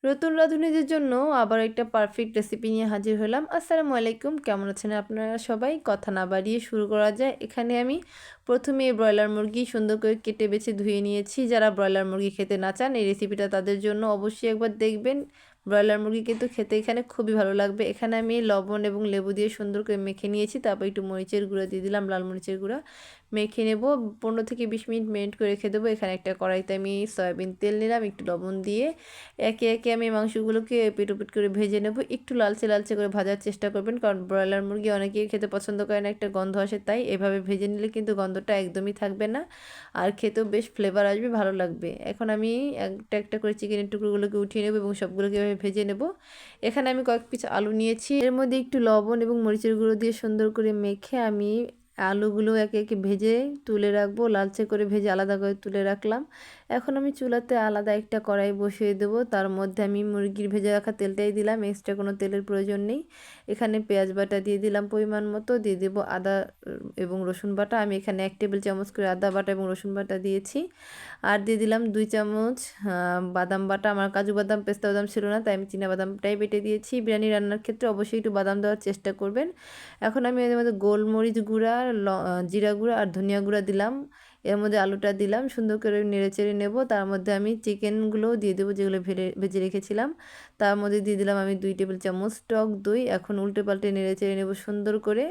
নতুন রাঁধুনিদের জন্য আবার একটা পারফেক্ট রেসিপি নিয়ে হাজির হলাম। আসসালামু আলাইকুম, কেমন আছেন আপনারা সবাই? কথা না বাড়িয়ে শুরু করা যায়। এখানে আমি প্রথমে ব্রয়লার মুরগি সুন্দর করে কেটে বেছে ধুয়ে নিয়েছি। যারা ব্রয়লার মুরগি খেতে না চান এই রেসিপিটা তাদের জন্য অবশ্যই একবার দেখবেন। ব্রয়লার মুরগি কিন্তু খেতে এখানে খুবই ভালো লাগবে। এখানে আমি লবণ এবং লেবু দিয়ে সুন্দর করে মেখে নিয়েছি। তারপর একটু মরিচের গুঁড়া দিয়ে দিলাম, লাল মরিচের গুঁড়া। মেখে নেব, 15 থেকে 20 মিনিট মেরিনেট করে রেখে দেবো। এখানে একটা কড়াইতে আমি সয়াবিন তেল নিলাম, একটু লবণ দিয়ে একে একে আমি মাংসগুলোকে এপিট ওপিট করে ভেজে নেব। একটু লালচে লালচে করে ভাজার চেষ্টা করবেন, কারণ ব্রয়লার মুরগি অনেকেই খেতে পছন্দ করে না, একটা গন্ধ আসে। তাই এভাবে ভেজে নিলে কিন্তু গন্ধটা একদমই থাকবে না, আর খেতেও বেশ ফ্লেভার আসবে, ভালো লাগবে। এখন আমি একটা একটা করে চিকেনের টুকরোগুলোকে উঠিয়ে নেব এবং সবগুলোকে এভাবে ভেজে নেব। এখানে আমি কয়েক পিস আলু নিয়েছি, এর মধ্যে একটু লবণ এবং মরিচের গুঁড়ো দিয়ে সুন্দর করে মেখে আমি আলুগুলো একে একে ভেজে তুলে রাখবো। লালচে করে ভেজে আলাদা করে তুলে রাখলাম। এখন আমি চুলাতে আলাদা একটা কড়াই বসিয়ে দেবো, তার মধ্যে আমি মুরগির ভেজে রাখা তেলটাই দিলাম, এক্সট্রা কোনো তেলের প্রয়োজন নেই। এখানে পেঁয়াজ বাটা দিয়ে দিলাম পরিমাণ মতো, দিয়ে দেবো আদা এবং রসুন বাটা। আমি এখানে 1 টেবিল চামচ করে আদা বাটা এবং রসুন বাটা দিয়েছি। আর দিয়ে দিলাম 2 চামচ বাদাম বাটা। আমার কাজু বাদাম পেস্তা বাদাম ছিল না, তাই আমি চীনা বাদামটাই বেটে দিয়েছি। বিরিয়ানি রান্নার ক্ষেত্রে অবশ্যই একটু বাদাম দেওয়ার চেষ্টা করবেন। এখন আমি এর মধ্যে গোলমরিচ গুঁড়া, জিরা গুঁড়া আর ধনিয়া গুঁড়া দিলাম। এর মধ্যে আলুটা দিলাম, সুন্দর করে নেড়েচেড়ে নেব। তার মধ্যে আমি চিকেনগুলোও দিয়ে দেবো, যেগুলো ভেজে রেখেছিলাম। তার মধ্যে দিয়ে দিলাম আমি 2 টেবিল চামচ টক দই। এখন উল্টে পাল্টে নেড়েচেড়ে নেব সুন্দর করে।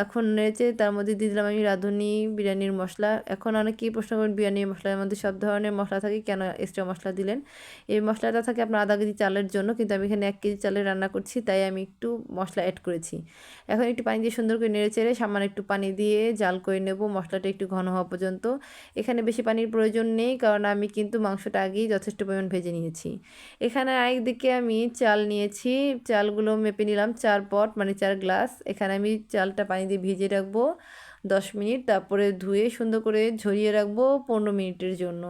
এখন নেড়েচেড়ে তার মধ্যে দিয়ে দিলাম আমি রাঁধুনি বিরিয়ানির মশলা। এখন অনেকেই প্রশ্ন করেন বিরিয়ানির মশলার মধ্যে সব ধরনের মশলা থাকে, কেন এক্সট্রা মশলা দিলেন? এই মশলাটা থাকে আপনার আধা কেজি চালের জন্য, কিন্তু আমি এখানে 1 কেজি চালের রান্না করছি, তাই আমি একটু মশলা অ্যাড করেছি। এখন একটু পানি দিয়ে সুন্দর করে নেড়েচেড়ে সামান্য একটু পানি দিয়ে জাল করে নেব, মশলাটা একটু ঘন হওয়া পর্যন্ত। এখানে বেশি পানির প্রয়োজন নেই, কারণ আমি কিন্তু মাংসটা আগেই যথেষ্ট পরিমাণ ভেজে নিয়েছি। এখানে আরেকদিকে আমি চাল নিয়েছি, চালগুলো মেপে নিলাম 4 পট, মানে 4 গ্লাস। এখানে আমি চালটা পানি দিয়ে ভিজিয়ে রাখবো 10 মিনিট, তারপরে ধুয়ে সুন্দর করে ঝরিয়ে রাখবো 15 মিনিটের জন্য।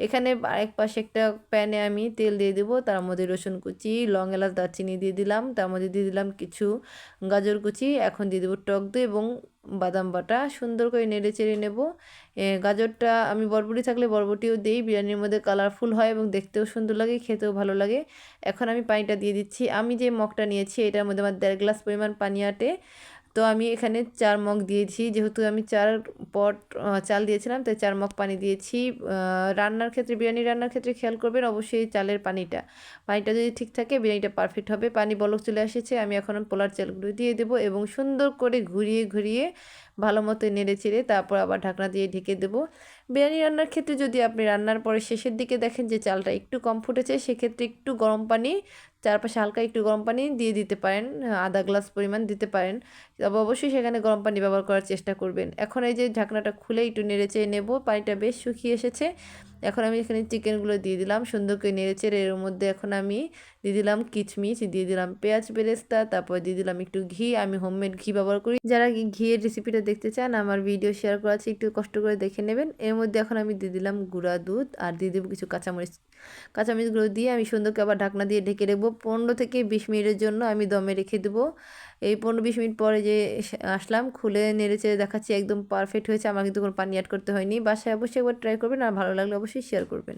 এখানে আরেক পাশে একটা প্যানে আমি তেল দিয়ে দেবো, তার মধ্যে রসুন কুচি, লং এলাচ দারচিনি দিয়ে দিলাম, তার মধ্যে দিয়ে দিলাম কিছু গাজর কুচি। এখন দিয়ে দেবো টক দই এবং বাদাম বাটা, সুন্দর করে নেড়ে চেড়ে নেব। গাজরটা আমি বরবটি থাকলে বরবটিও দিই, বিরিয়ানির মধ্যে কালারফুল হয় এবং দেখতেও সুন্দর লাগে, খেতেও ভালো লাগে। এখন আমি পানিটা দিয়ে দিচ্ছি। আমি যে মগটা নিয়েছি এটার মধ্যে আমার 1.5 গ্লাস পরিমাণ পানি আটে। তো আমি এখানে 4 মগ দিয়েছি, যেহেতু আমি 4 পট চাল দিয়েছিলাম, তাই 4 মগ পানি দিয়েছি। রান্নার ক্ষেত্রে, বিরিয়ানি রান্নার ক্ষেত্রে খেয়াল করবেন অবশ্যই চালের পানিটা যদি ঠিক থাকে বিরিয়ানিটা পারফেক্ট হবে। পানি বলক চলে এসেছে, আমি এখন পোলার চালগুলো দিয়ে দেবো এবং সুন্দর করে ঘুরিয়ে ঘুরিয়ে ভালো মতো নেড়ে চেড়ে তারপর আবার ঢাকনা দিয়ে ঢেকে দেবো। বিরিয়ানি রান্নার ক্ষেত্রে যদি আপনি রান্নার পরে শেষের দিকে দেখেন যে চালটা একটু কম ফুটেছে, সেক্ষেত্রে একটু গরম পানি, চারপাশে হালকা একটু গরম পানি দিয়ে দিতে পারেন, আধা গ্লাস পরিমাণ দিতে পারেন। তবে অবশ্যই সেখানে গরম পানি ব্যবহার করার চেষ্টা করবেন। এখন এই যে ঢাকনাটা খুলে একটু নেড়েচেড়ে নেব, পানিটা বেশ শুকিয়ে এসেছে। এখন আমি এখানে চিকেনগুলো দিয়ে দিলাম, সুন্দর করে নেড়েচেড়ে এর মধ্যে এখন আমি দিয়ে দিলাম কিচমিচ, দিয়ে দিলাম পেঁয়াজ বেরেস্তা, তারপর দিয়ে দিলাম একটু ঘি। আমি হোমমেড ঘি ব্যবহার করি। যারা ঘিয়ের রেসিপিটা দেখতে চান আমার ভিডিও শেয়ার করা আছে, একটু কষ্ট করে দেখে নেবেন। এর মধ্যে এখন আমি দিয়ে দিলাম গুঁড়া দুধ আর দিয়ে দেবো কিছু কাঁচামরিচগুলো দিয়ে আমি সুন্দর করে আবার ঢাকনা দিয়ে ঢেকে রাখবো 15 থেকে 20 মিনিটের জন্য। আমি দমে রেখে দেবো। এই 15-20 মিনিট পরে যে আসলাম, খুলে নেড়েচেড়ে দেখাচ্ছি একদম পারফেক্ট হয়েছে। আমার কিন্তু কোনো পানি অ্যাড করতে হয়নি। বাসায় অবশ্যই একবার ট্রাই করবেন, আর ভালো লাগলে অবশ্যই শেয়ার করবেন।